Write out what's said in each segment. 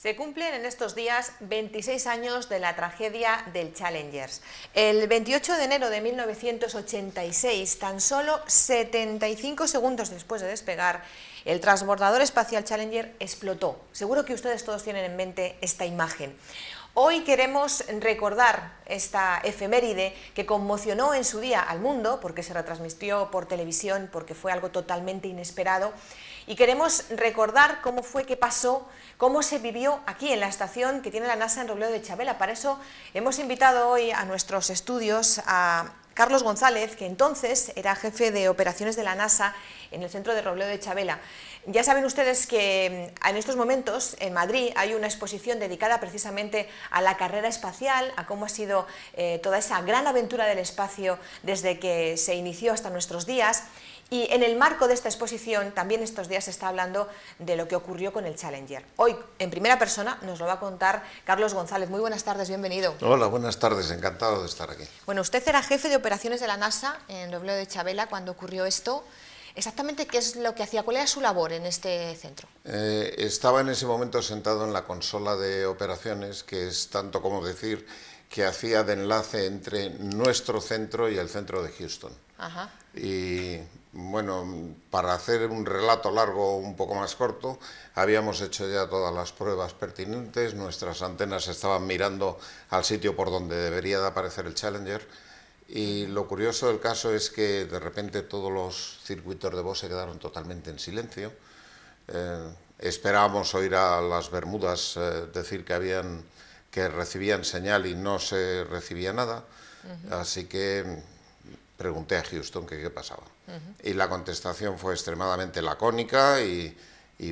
Se cumplen en estos días 26 años de la tragedia del Challenger. El 28 de enero de 1986, tan solo 75 segundos después de despegar, el transbordador espacial Challenger explotó. Seguro que ustedes todos tienen en mente esta imagen. Hoy queremos recordar esta efeméride que conmocionó en su día al mundo, porque se retransmitió por televisión, porque fue algo totalmente inesperado, y queremos recordar cómo fue que pasó, cómo se vivió aquí en la estación que tiene la NASA en Robledo de Chabela. Para eso hemos invitado hoy a nuestros estudios a Carlos González, que entonces era jefe de operaciones de la NASA en el centro de Robledo de Chabela. Ya saben ustedes que en estos momentos en Madrid hay una exposición dedicada precisamente a la carrera espacial, a cómo ha sido toda esa gran aventura del espacio desde que se inició hasta nuestros días. Y en el marco de esta exposición también estos días se está hablando de lo que ocurrió con el Challenger. Hoy, en primera persona, nos lo va a contar Carlos González. Muy buenas tardes, bienvenido. Hola, buenas tardes, encantado de estar aquí. Bueno, usted era jefe de operaciones de la NASA en Robledo de Chabela cuando ocurrió esto. Exactamente, ¿qué es lo que hacía? ¿Cuál era su labor en este centro? Estaba en ese momento sentado en la consola de operaciones, que es tanto como decir que hacía de enlace entre nuestro centro y el centro de Houston. Ajá. Y bueno, para hacer un relato largo un poco más corto, habíamos hecho ya todas las pruebas pertinentes, nuestras antenas estaban mirando al sitio por donde debería de aparecer el Challenger. Y lo curioso del caso es que de repente todos los circuitos de voz se quedaron totalmente en silencio. Esperábamos oír a las Bermudas decir que recibían señal y no se recibía nada, así que pregunté a Houston que qué pasaba. Y la contestación fue extremadamente lacónica y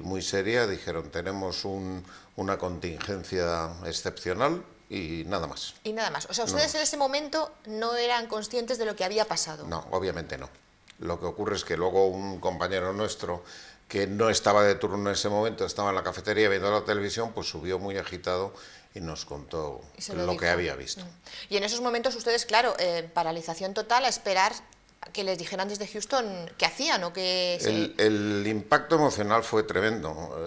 muy seria. Dijeron, tenemos una contingencia excepcional. Y nada más. Y nada más. O sea, ustedes en ese momento no eran conscientes de lo que había pasado. No, obviamente no. Lo que ocurre es que luego un compañero nuestro, que no estaba de turno en ese momento, estaba en la cafetería viendo la televisión, pues subió muy agitado y nos contó lo que había visto. Y en esos momentos ustedes, claro, paralización total, a esperar que les dijeran desde Houston qué hacían o qué... El impacto emocional fue tremendo.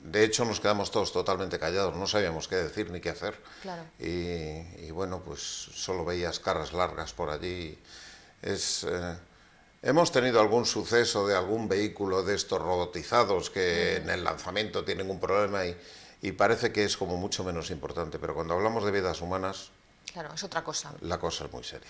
De hecho, nos quedamos todos totalmente callados, no sabíamos qué decir ni qué hacer. Claro. Y bueno, pues solo veías caras largas por allí. Hemos tenido algún suceso de algún vehículo de estos robotizados que en el lanzamiento tienen un problema y parece que es como mucho menos importante, pero cuando hablamos de vidas humanas... Claro, es otra cosa. La cosa es muy seria.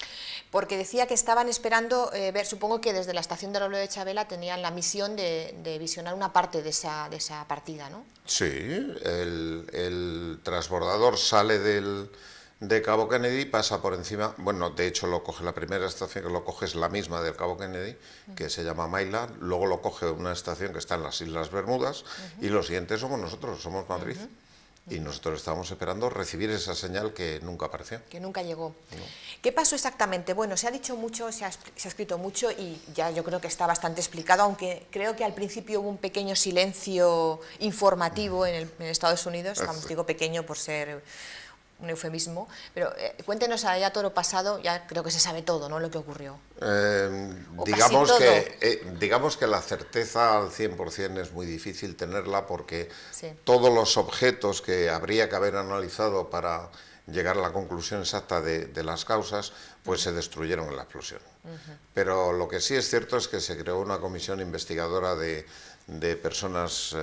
Porque decía que estaban esperando ver, supongo que desde la estación de Robledo de Chabela tenían la misión de visionar una parte de esa partida, ¿no? Sí, el transbordador sale de Cabo Kennedy, pasa por encima, bueno, de hecho lo coge la primera estación que lo coge es la misma del Cabo Kennedy, que se llama Mayla, luego lo coge una estación que está en las Islas Bermudas y los siguientes somos nosotros, somos Madrid. Y nosotros estábamos esperando recibir esa señal que nunca apareció. Que nunca llegó. No. ¿Qué pasó exactamente? Bueno, se ha dicho mucho, se ha escrito mucho y ya yo creo que está bastante explicado, aunque creo que al principio hubo un pequeño silencio informativo en Estados Unidos, vamos, digo pequeño por ser un eufemismo, pero cuéntenos allá todo lo pasado, ya creo que se sabe todo, ¿no?, lo que ocurrió. Digamos que la certeza al 100% es muy difícil tenerla porque sí, todos los objetos que habría que haber analizado para llegar a la conclusión exacta de las causas, pues se destruyeron en la explosión. Pero lo que sí es cierto es que se creó una comisión investigadora de personas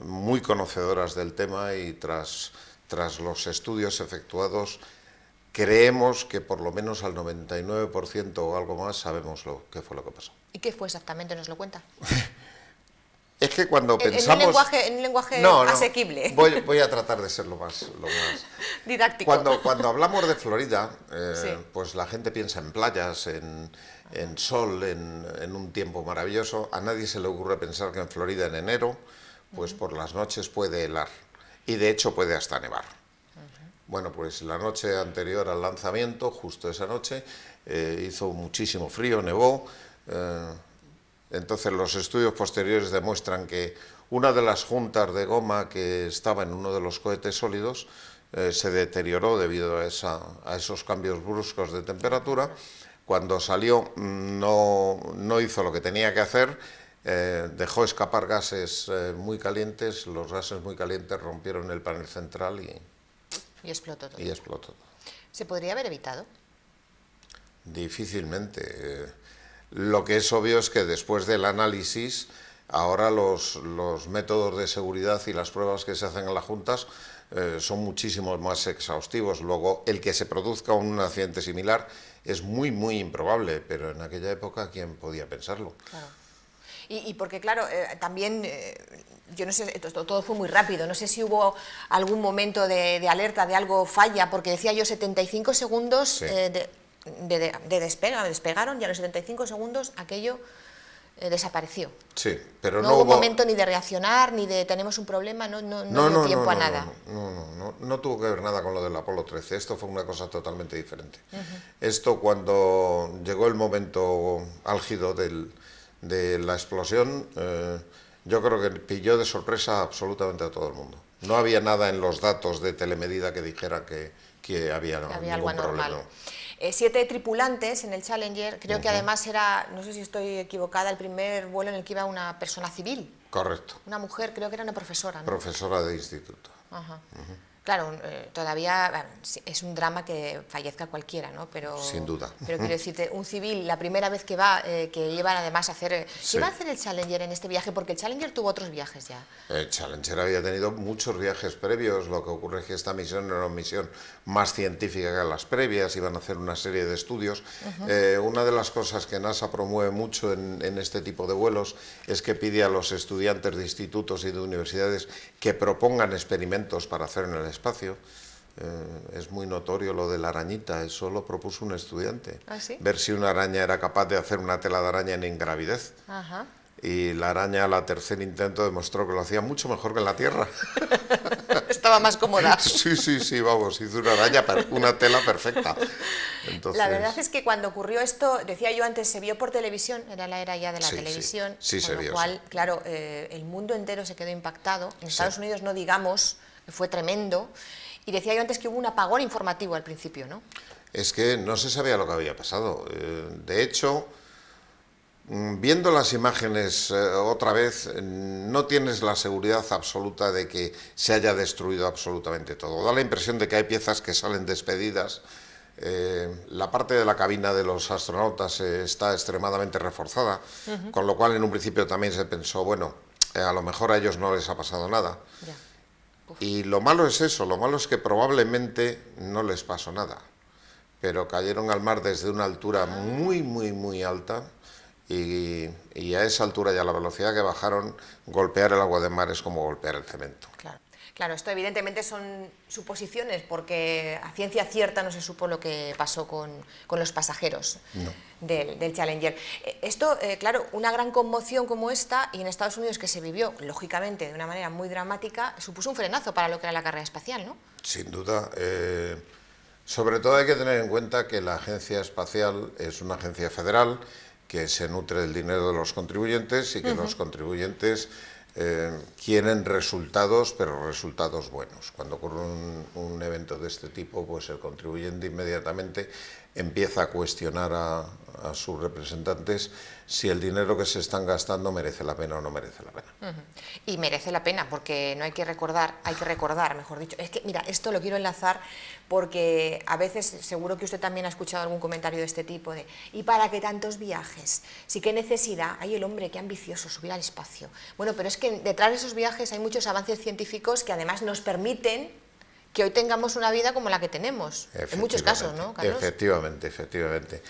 muy conocedoras del tema y tras los estudios efectuados, creemos que por lo menos al 99% o algo más sabemos qué fue lo que pasó. ¿Y qué fue exactamente? ¿Nos lo cuenta? Es que cuando pensamos... En un lenguaje asequible. Voy a tratar de ser lo más didáctico. Cuando hablamos de Florida, sí, pues la gente piensa en playas, en sol, en un tiempo maravilloso. A nadie se le ocurre pensar que en Florida en enero, pues por las noches puede helar. Y de hecho puede hasta nevar. Bueno, pues la noche anterior al lanzamiento, justo esa noche, hizo muchísimo frío, nevó. Entonces los estudios posteriores demuestran que una de las juntas de goma que estaba en uno de los cohetes sólidos se deterioró debido a esos cambios bruscos de temperatura. Cuando salió no hizo lo que tenía que hacer. dejó escapar gases muy calientes, los gases muy calientes rompieron el panel central Y explotó todo. y explotó. ¿Se podría haber evitado? Difícilmente. Lo que es obvio es que después del análisis, ahora los métodos de seguridad y las pruebas que se hacen en las juntas son muchísimo más exhaustivos. Luego, el que se produzca un accidente similar es muy, muy improbable, pero en aquella época, ¿quién podía pensarlo? Claro. Y porque, claro, también, yo no sé, todo fue muy rápido, no sé si hubo algún momento de alerta de algo falla, porque decía yo 75 segundos Sí. despegaron y a los 75 segundos aquello desapareció. Sí, pero No hubo momento ni de reaccionar, ni de tenemos un problema, no dio tiempo a nada. No tuvo que ver nada con lo del Apolo 13, esto fue una cosa totalmente diferente. Esto, cuando llegó el momento álgido de la explosión, yo creo que pilló de sorpresa absolutamente a todo el mundo. No había nada en los datos de telemedida que dijera que había algo ningún anormal. problema. 7 tripulantes en el Challenger, creo que además era, no sé si estoy equivocada, el primer vuelo en el que iba una persona civil. Correcto. Una mujer, creo que era una profesora, ¿no? Profesora de instituto. Ajá. Claro, todavía es un drama que fallezca cualquiera, ¿no? Pero, sin duda. Pero quiero decirte, un civil, la primera vez que va, que llevan además a hacer... Sí. ¿Qué va a hacer el Challenger en este viaje? Porque el Challenger tuvo otros viajes ya. El Challenger había tenido muchos viajes previos, lo que ocurre es que esta misión era una misión más científica que las previas, iban a hacer una serie de estudios. Una de las cosas que NASA promueve mucho en este tipo de vuelos es que pide a los estudiantes de institutos y de universidades que propongan experimentos para hacer en el espacio. Es muy notorio lo de la arañita, eso lo propuso un estudiante. ¿Ah, sí? Ver si una araña era capaz de hacer una tela de araña en ingravidez. Ajá. Y la araña, al tercer intento, demostró que lo hacía mucho mejor que en la Tierra. Estaba más cómoda. Sí, vamos, hizo una araña, una tela perfecta. Entonces... La verdad es que cuando ocurrió esto, decía yo antes, se vio por televisión, era la era ya de la televisión, sí, con se lo vio, cual, sí. claro, el mundo entero se quedó impactado. En Estados Unidos no digamos, que fue tremendo. Y decía yo antes que hubo un apagón informativo al principio, ¿no? Es que no se sabía lo que había pasado. De hecho, viendo las imágenes otra vez, no tienes la seguridad absoluta de que se haya destruido absolutamente todo. Da la impresión de que hay piezas que salen despedidas. La parte de la cabina de los astronautas está extremadamente reforzada, con lo cual en un principio también se pensó, bueno, a lo mejor a ellos no les ha pasado nada. Ya. Y lo malo es eso, lo malo es que probablemente no les pasó nada, pero cayeron al mar desde una altura muy, muy, muy alta y a esa altura y a la velocidad que bajaron, golpear el agua de mar es como golpear el cemento. Claro, esto evidentemente son suposiciones porque a ciencia cierta no se supo lo que pasó con los pasajeros del Challenger. Esto, claro, una gran conmoción como esta y en Estados Unidos que se vivió, lógicamente, de una manera muy dramática, supuso un frenazo para lo que era la carrera espacial, ¿no? Sin duda. Sobre todo hay que tener en cuenta que la Agencia Espacial es una agencia federal que se nutre del dinero de los contribuyentes y que los contribuyentes quieren resultados, pero resultados buenos. Cuando ocurre un evento de este tipo, pues el contribuyente inmediatamente empieza a cuestionar a sus representantes si el dinero que se están gastando merece la pena o no merece la pena. Y merece la pena, porque no hay que recordar, mejor dicho. Es que, mira, esto lo quiero enlazar porque a veces, seguro que usted también ha escuchado algún comentario de este tipo de ¿y para qué tantos viajes? Sí, qué necesidad, hay el hombre, qué ambicioso, subir al espacio. Bueno, pero es que detrás de esos viajes hay muchos avances científicos que además nos permiten que hoy tengamos una vida como la que tenemos, en muchos casos, ¿no, Carlos? Efectivamente.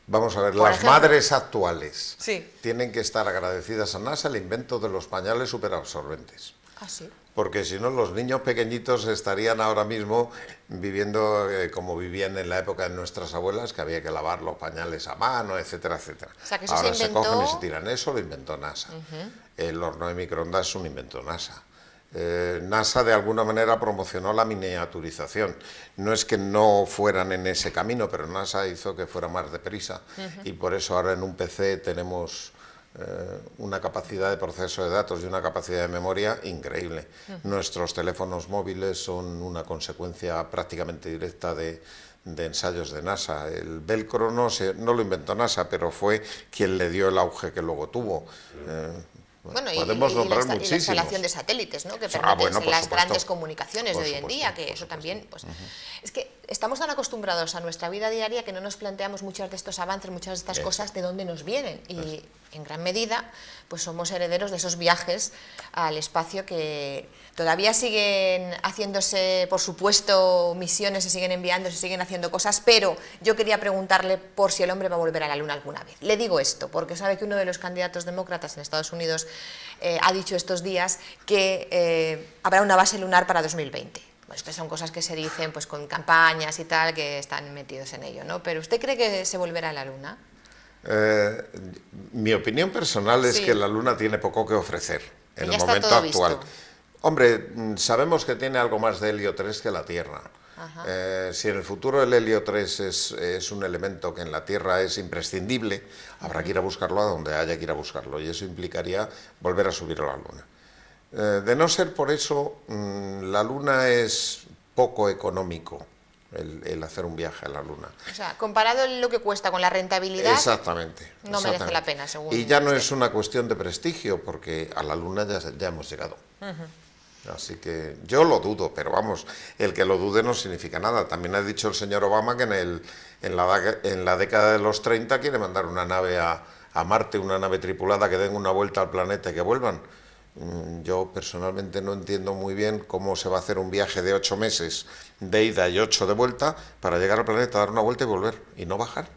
Vamos a ver, Por las ejemplo, madres actuales sí. tienen que estar agradecidas a NASA el invento de los pañales superabsorbentes. Ah, sí. Porque si no, los niños pequeñitos estarían ahora mismo viviendo como vivían en la época de nuestras abuelas, que había que lavar los pañales a mano, etcétera, etcétera. O sea, que eso ahora se inventó... se cogen y se tiran. Eso lo inventó NASA. El horno de microondas es un invento NASA. NASA de alguna manera promocionó la miniaturización. No es que no fueran en ese camino, pero NASA hizo que fuera más deprisa. Y por eso ahora en un PC tenemos una capacidad de proceso de datos y una capacidad de memoria increíble. Nuestros teléfonos móviles son una consecuencia prácticamente directa de de ensayos de NASA. El velcro no lo inventó NASA, pero fue quien le dio el auge que luego tuvo. Bueno, podemos nombrar y la muchísimos. instalación de satélites, ¿no?, que permiten bueno, por las supuesto. grandes comunicaciones Por de hoy en supuesto, día, que por eso supuesto. también, pues, es que estamos tan acostumbrados a nuestra vida diaria que no nos planteamos muchos de estos avances, muchas de estas cosas de dónde nos vienen, y en gran medida pues somos herederos de esos viajes al espacio que todavía siguen haciéndose, por supuesto, misiones, se siguen enviando, se siguen haciendo cosas, pero yo quería preguntarle por si el hombre va a volver a la Luna alguna vez. Le digo esto porque sabe que uno de los candidatos demócratas en Estados Unidos ha dicho estos días que habrá una base lunar para 2020. Bueno, estas son cosas que se dicen pues con campañas y tal, que están metidos en ello, ¿no? Pero ¿usted cree que se volverá a la Luna? Mi opinión personal es Sí. que la Luna tiene poco que ofrecer Que en ya el está momento todo actual. visto. Hombre, sabemos que tiene algo más de helio 3 que la Tierra. Si en el futuro el helio 3 es un elemento que en la Tierra es imprescindible, habrá que ir a buscarlo a donde haya que ir a buscarlo, y eso implicaría volver a subir a la Luna. De no ser por eso, la Luna es poco económico el hacer un viaje a la Luna. O sea, comparado lo que cuesta con la rentabilidad, Exactamente. no merece la pena, según Y ya no usted. es una cuestión de prestigio, porque a la Luna ya hemos llegado. Así que yo lo dudo, pero vamos, el que lo dude no significa nada. También ha dicho el señor Obama que en la década de los 30 quiere mandar una nave a Marte, una nave tripulada que den una vuelta al planeta y que vuelvan. Yo personalmente no entiendo muy bien cómo se va a hacer un viaje de 8 meses de ida y 8 de vuelta para llegar al planeta, dar una vuelta y volver, y no bajar.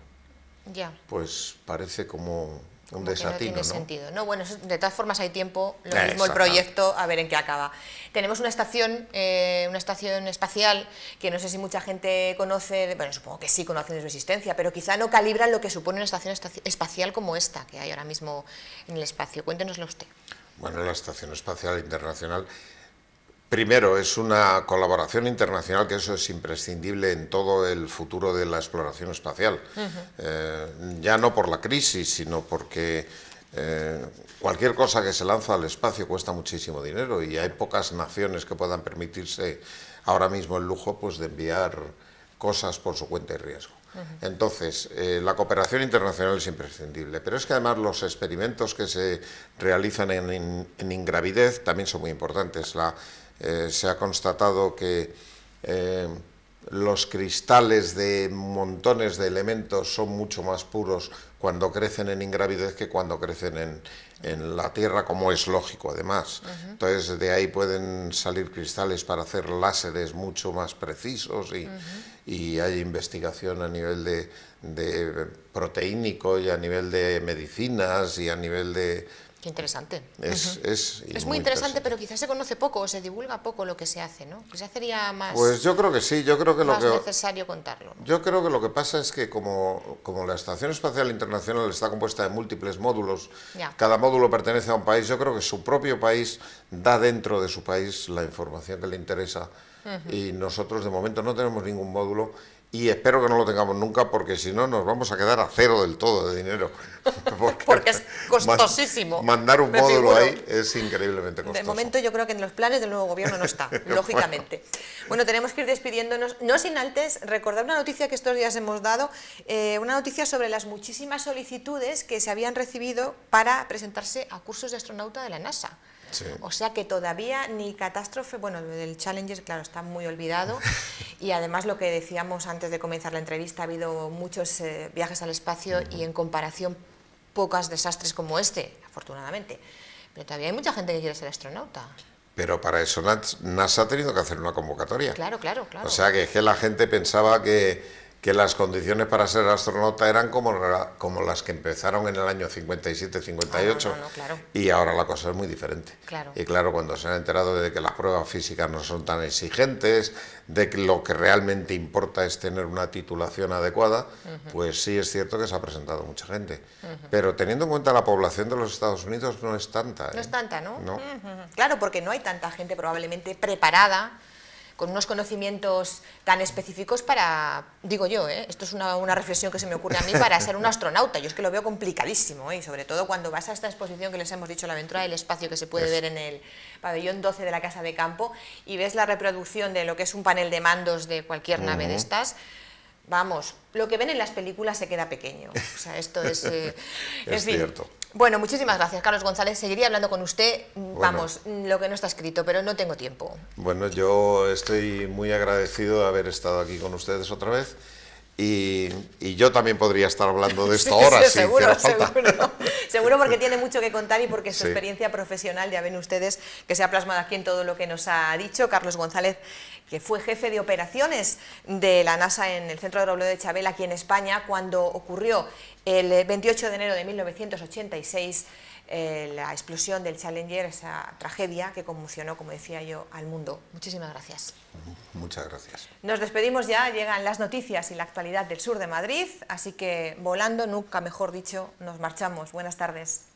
ya. Pues parece como un Como que desatino, no tiene ¿no? sentido. No, bueno, de todas formas hay tiempo, lo mismo el Exactamente. proyecto, a ver en qué acaba. Tenemos una estación espacial que no sé si mucha gente conoce, bueno, supongo que sí conocen de su existencia, pero quizá no calibran lo que supone una estación espacial como esta que hay ahora mismo en el espacio. Cuéntenoslo usted. Bueno, la Estación Espacial Internacional, primero, es una colaboración internacional, que eso es imprescindible en todo el futuro de la exploración espacial. Ya no por la crisis, sino porque cualquier cosa que se lanza al espacio cuesta muchísimo dinero, y hay pocas naciones que puedan permitirse ahora mismo el lujo, pues, de enviar cosas por su cuenta y riesgo. Entonces, la cooperación internacional es imprescindible, pero es que además los experimentos que se realizan en ingravidez también son muy importantes. Se ha constatado que los cristales de montones de elementos son mucho más puros cuando crecen en ingravidez que cuando crecen en la Tierra, como es lógico además. Entonces, de ahí pueden salir cristales para hacer láseres mucho más precisos, y hay investigación a nivel de proteínico, y a nivel de medicinas, y a nivel de... Qué interesante. Es muy interesante, pero quizás se conoce poco o se divulga poco lo que se hace, ¿no? Quizás sería más, Pues yo creo que sí, yo creo que más necesario contarlo, ¿no? Yo creo que lo que pasa es que como la Estación Espacial Internacional está compuesta de múltiples módulos, Ya. cada módulo pertenece a un país, yo creo que su propio país da dentro de su país la información que le interesa, y nosotros de momento no tenemos ningún módulo, y espero que no lo tengamos nunca, porque si no nos vamos a quedar a cero del todo de dinero. Porque es costosísimo. Mandar un me módulo figuro. ahí es increíblemente costoso. De momento yo creo que en los planes del nuevo gobierno no está, lógicamente. Bueno, tenemos que ir despidiéndonos, no sin antes recordar una noticia que estos días hemos dado, una noticia sobre las muchísimas solicitudes que se habían recibido para presentarse a cursos de astronauta de la NASA. Sí. O sea que todavía ni catástrofe, bueno, el Challenger, claro, está muy olvidado, y además lo que decíamos antes de comenzar la entrevista, ha habido muchos viajes al espacio y en comparación pocos desastres como este, afortunadamente. Pero todavía hay mucha gente que quiere ser astronauta. Pero para eso NASA ha tenido que hacer una convocatoria. Claro, claro, claro. O sea, que es que la gente pensaba que las condiciones para ser astronauta eran como las que empezaron en el año 57-58. No, claro. Y ahora la cosa es muy diferente. Claro. Y claro, cuando se han enterado de que las pruebas físicas no son tan exigentes, de que lo que realmente importa es tener una titulación adecuada, pues sí es cierto que se ha presentado mucha gente. Pero teniendo en cuenta la población de los Estados Unidos, no es tanta. No es tanta, ¿no? No. Claro, porque no hay tanta gente probablemente preparada, con unos conocimientos tan específicos para, digo yo, esto es una reflexión que se me ocurre a mí, para ser un astronauta. Yo es que lo veo complicadísimo, y sobre todo cuando vas a esta exposición que les hemos dicho, la aventura del espacio, que se puede ver en el pabellón 12 de la Casa de Campo, y ves la reproducción de lo que es un panel de mandos de cualquier nave de estas. vamos, lo que ven en las películas se queda pequeño. O sea, esto es... Es cierto. Bueno, muchísimas gracias, Carlos González. Seguiría hablando con usted, vamos, Bueno. lo que no está escrito, pero no tengo tiempo. Bueno, yo estoy muy agradecido de haber estado aquí con ustedes otra vez. Y yo también podría estar hablando de esto ahora, si hiciera falta. Seguro, porque tiene mucho que contar y porque su Sí. experiencia profesional, ya ven ustedes, que se ha plasmado aquí en todo lo que nos ha dicho. Carlos González, que fue jefe de operaciones de la NASA en el Centro de de Chabel, aquí en España, cuando ocurrió el 28 de enero de 1986 la explosión del Challenger, esa tragedia que conmocionó, como decía yo, al mundo. Muchísimas gracias. Muchas gracias. Nos despedimos ya, llegan las noticias y la actualidad del sur de Madrid, así que volando, nunca mejor dicho, nos marchamos. Buenas tardes.